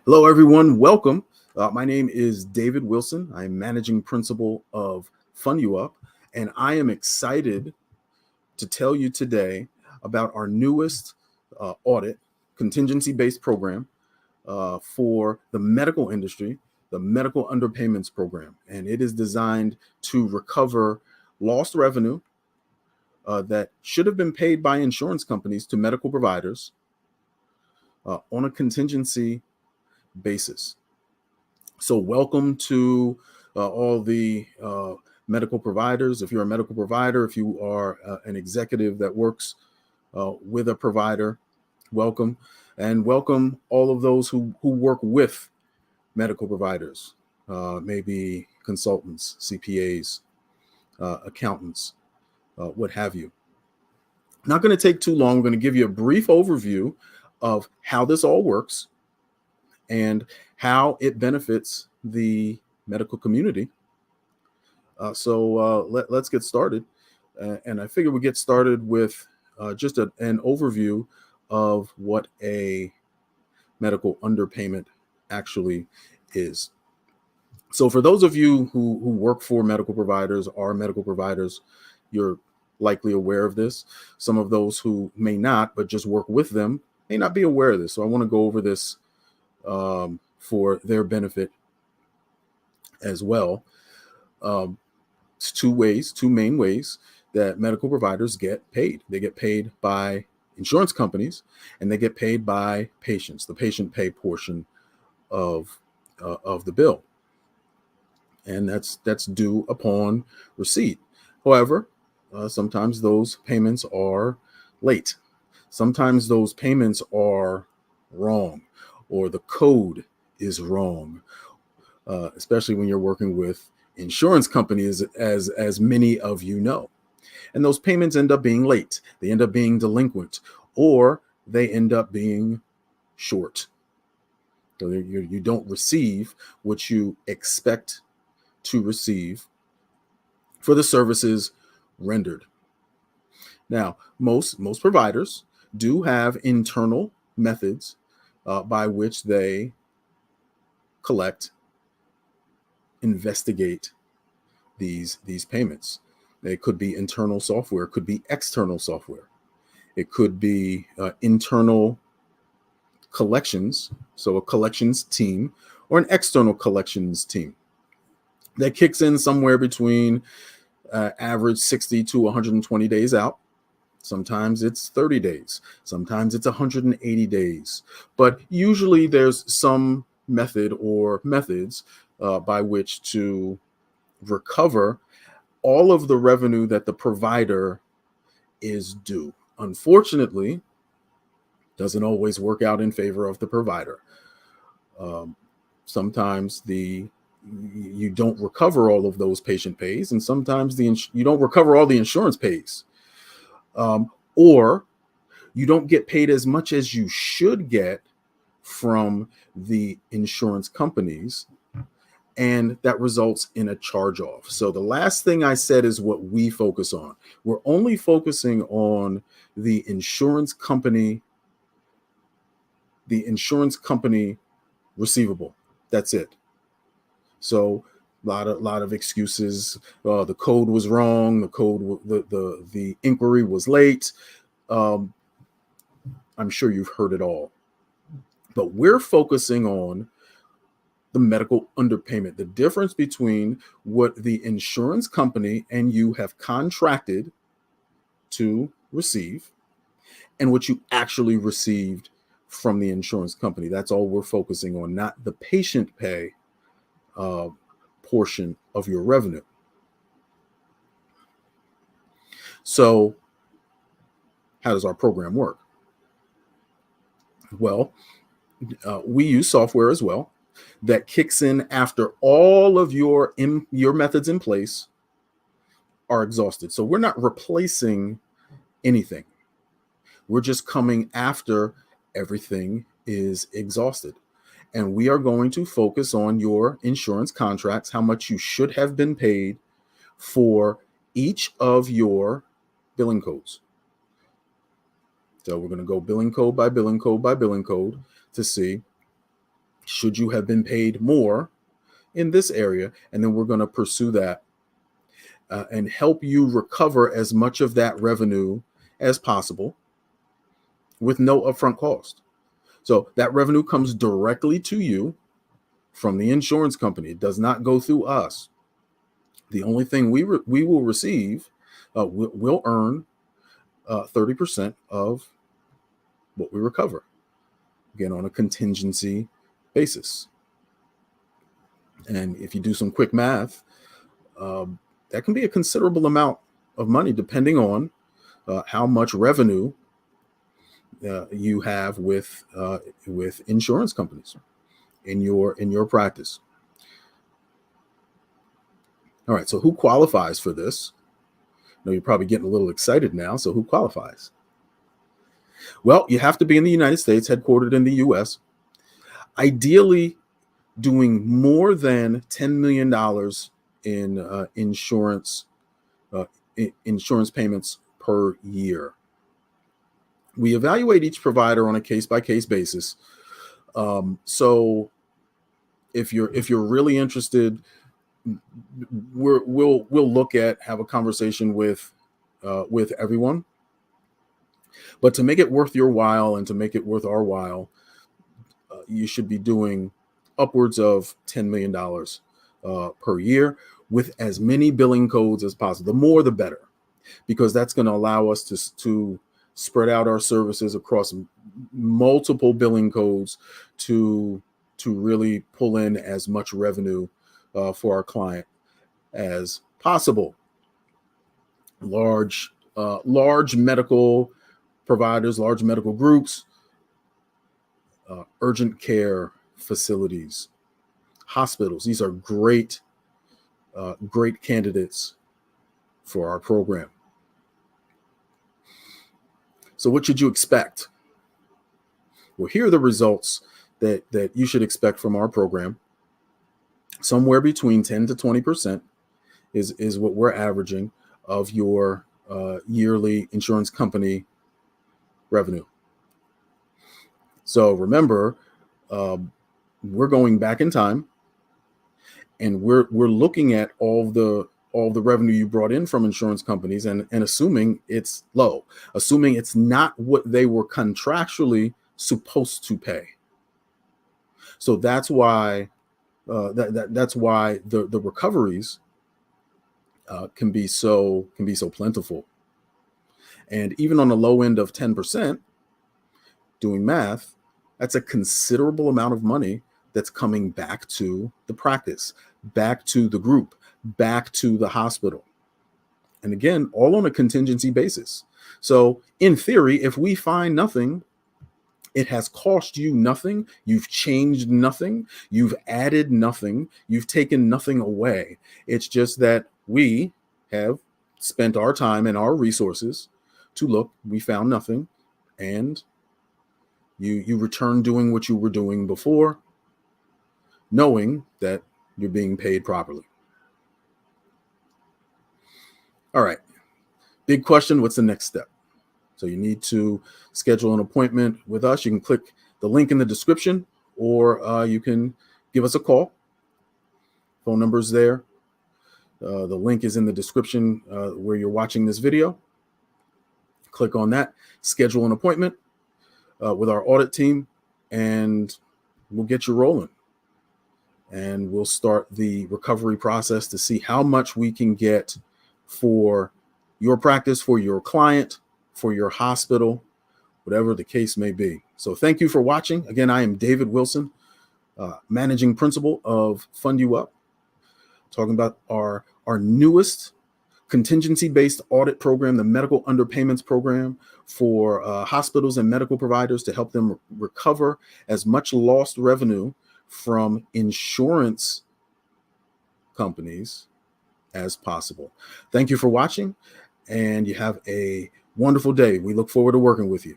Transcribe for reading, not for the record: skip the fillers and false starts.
Hello, everyone. Welcome. My name is David Wilson. I'm managing principal of Fund You Up, and I am excited to tell you today about our newest audit contingency-based program for the medical industry, the medical underpayments program. And it is designed to recover lost revenue that should have been paid by insurance companies to medical providers on a contingency basis. So welcome to all the medical providers. If you're a medical provider, if you are an executive that works with a provider, welcome. And welcome all of those who work with medical providers, maybe consultants, CPAs, accountants, what have you. Not going to take too long. I'm going to give you a brief overview of how this all works and how it benefits the medical community. So let's get started. And I figure we get started with just an overview of what a medical underpayment actually is. So for those of you who work for medical providers, are medical providers, you're likely aware of this. Some of those who may not, but just work with them, may not be aware of this. So I want to go over this for their benefit as well. It's two main ways that medical providers get paid. They get paid by insurance companies, and they get paid by patients, the patient pay portion of the bill. And that's due upon receipt. However, sometimes those payments are late. Sometimes those payments are wrong, or the code is wrong, especially when you're working with insurance companies, as many of you know. And those payments end up being late. They end up being delinquent, or they end up being short. So you don't receive what you expect to receive for the services rendered. Now, most providers do have internal methods by which they collect, investigate these payments. It could be internal software, it could be external software, it could be internal collections, so a collections team or an external collections team that kicks in somewhere between average 60 to 120 days out. Sometimes it's 30 days, sometimes it's 180 days, but usually there's some method or methods by which to recover all of the revenue that the provider is due. Unfortunately, doesn't always work out in favor of the provider. Sometimes you don't recover all of those patient pays, and sometimes you don't recover all the insurance pays, or you don't get paid as much as you should get from the insurance companies, and that results in a charge-off. So the last thing I said is what we focus on. We're only focusing on the insurance company receivable. That's it. So a lot of excuses. The code was wrong. The inquiry was late. I'm sure you've heard it all. But we're focusing on the medical underpayment, the difference between what the insurance company and you have contracted to receive and what you actually received from the insurance company. That's all we're focusing on, not the patient pay portion of your revenue. So how does our program work? Well, we use software as well that kicks in after all of your methods in place are exhausted. So we're not replacing anything. We're just coming after everything is exhausted. And we are going to focus on your insurance contracts, how much you should have been paid for each of your billing codes. So we're going to go billing code by billing code by billing code to see should you have been paid more in this area? And then we're going to pursue that and help you recover as much of that revenue as possible with no upfront cost. So that revenue comes directly to you from the insurance company. It does not go through us. The only thing we will receive, we'll earn 30% of what we recover, again, on a contingency basis. And if you do some quick math, that can be a considerable amount of money depending on how much revenue you have with insurance companies in your practice. All right, so who qualifies for this? I know you're probably getting a little excited now. So who qualifies? Well, you have to be in the United States, headquartered in the US, ideally doing more than $10 million in insurance payments per year. We evaluate each provider on a case-by-case basis. So if you're really interested, we'll look at, have a conversation with everyone. But to make it worth your while and to make it worth our while, you should be doing upwards of $10 million per year with as many billing codes as possible. The more, the better, because that's going to allow us to spread out our services across multiple billing codes to really pull in as much revenue for our client as possible. Large medical providers, large medical groups, urgent care facilities, hospitals. These are great candidates for our program. So what should you expect? Well, here are the results that you should expect from our program. Somewhere between 10 to 20% is what we're averaging of your yearly insurance company revenue. So remember, we're going back in time, and we're looking at all the revenue you brought in from insurance companies and assuming it's low, assuming it's not what they were contractually supposed to pay. So that's why that's why the recoveries can be so plentiful. And even on the low end of 10%, doing math, that's a considerable amount of money that's coming back to the practice, back to the group, back to the hospital. And again, all on a contingency basis. So in theory, if we find nothing, it has cost you nothing. You've changed nothing. You've added nothing. You've taken nothing away. It's just that we have spent our time and our resources to look. We found nothing, and you return doing what you were doing before, knowing that you're being paid properly. All right. Big question. What's the next step? So you need to schedule an appointment with us. You can click the link in the description, or you can give us a call. Phone number's there. The link is in the description where you're watching this video. Click on that, schedule an appointment with our audit team, and we'll get you rolling. And we'll start the recovery process to see how much we can get for your practice, for your client, for your hospital, whatever the case may be. So thank you for watching. Again, I am David Wilson, managing principal of Fund You Up, talking about our newest contingency-based audit program, the medical underpayments program for hospitals and medical providers to help them recover as much lost revenue from insurance companies as possible. Thank you for watching, and you have a wonderful day. We look forward to working with you.